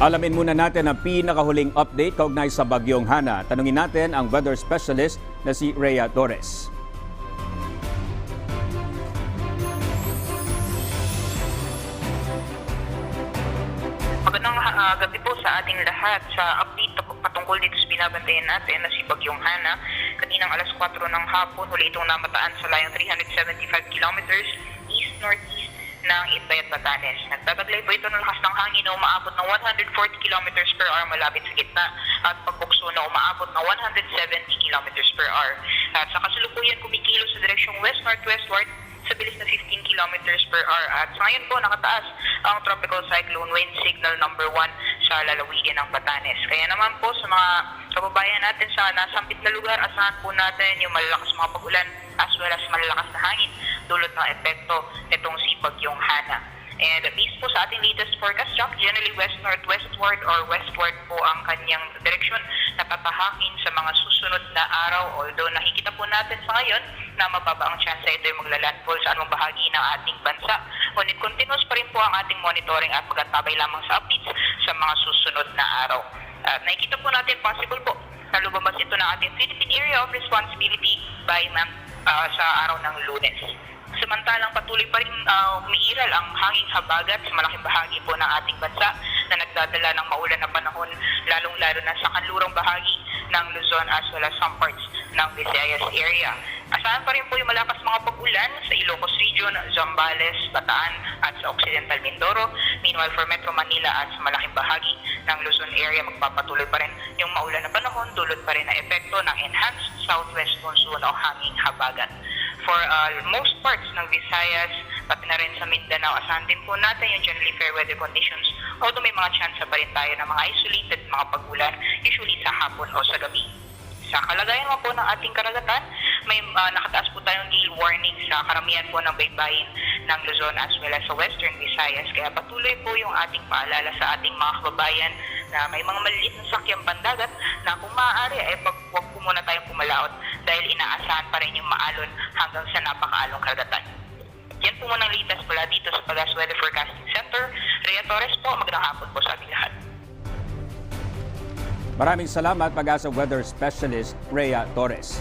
Alamin muna natin ang pinakahuling update kaugnay sa Bagyong Hana. Tanungin natin ang weather specialist na si Rhea Torres. Magandang gabi po sa ating lahat. Sa update patungkol dito sa binabantayan natin na si Bagyong Hana, kaninang alas 4 ng hapon, huli itong namataan sa layong 375 kilometers east-northeast ng Itbayat, Batanes. Nagtataglay po ito ng lakas ng hangin na umaabot ng 140 kilometers per hour malapit sa gitna at pagbukso na umaabot ng 170 kilometers per hour. At sa kasalukuyan kumikilos sa direksyong west-northwestward sa bilis na 15 kilometers per hour. At sa ngayon po nakataas ang tropical cyclone wind signal number 1 sa lalawigan ng Batanes. Kaya naman po sa mga kababayan natin sa nasampit na lugar, asahan po natin yung malalakas mga pag-ulan as well as malalakas na hangin dulot ng epekto nitong si Bagyong Hana. And based po sa ating latest forecast track, generally west-northwestward or westward po ang kanyang direksyon na tatahakin sa mga susunod na araw. Although nakikita po natin sa ngayon na mababa ang chance ito ay maglalandfall sa anumang bahagi ng ating bansa. Ngunit continuous pa rin po ang ating monitoring at pagkatabay lamang sa updates sa mga susunod na araw. At nakikita po natin possible po na lumabas ito ng ating Philippine Area of Responsibility by month sa araw ng Lunes. Samantalang patuloy pa rin umiiral ang hanging habagat sa malaking bahagi po ng ating bansa na nagdadala ng maulan na panahon, lalong-lalo na sa kanlurang bahagi ng Luzon as well as some parts ng Visayas area. Asahan pa rin po yung malakas mga pag-ulan sa Ilocos Region, Zambales, Bataan at sa Occidental Mindoro. Meanwhile, for Metro Manila at sa malaking bahagi ng Luzon area, magpapatuloy pa rin yung maulan na panahon, dulot pa rin na epekto ng enhanced southwest monsoon o hanging habagat. For most parts ng Visayas, pati na rin sa Mindanao, asahan din po natin yung generally fair weather conditions. Although may mga chance pa rin tayo ng mga isolated mga pag-ulan, usually sa hapon o sa gabi. Sa kalagayan mo po ng ating karagatan, may nakataas po tayong gale warning sa karamihan po ng baybayin ng Luzon as well as sa Western Visayas. Kaya patuloy po yung ating paalala sa ating mga kababayan na may mga maliliit na sakyang pandagat na kung maaari ay wag po muna tayong pumalaot dahil inaasahan pa rin yung maalon hanggang sa napakaalong karagatan. Yan po muna ang latest pala dito sa Pag-asa Weather Forecasting Center. Rhea Torres po, magandang hapon po sa ating lahat. Maraming salamat, Pag-asa Weather Specialist Rhea Torres.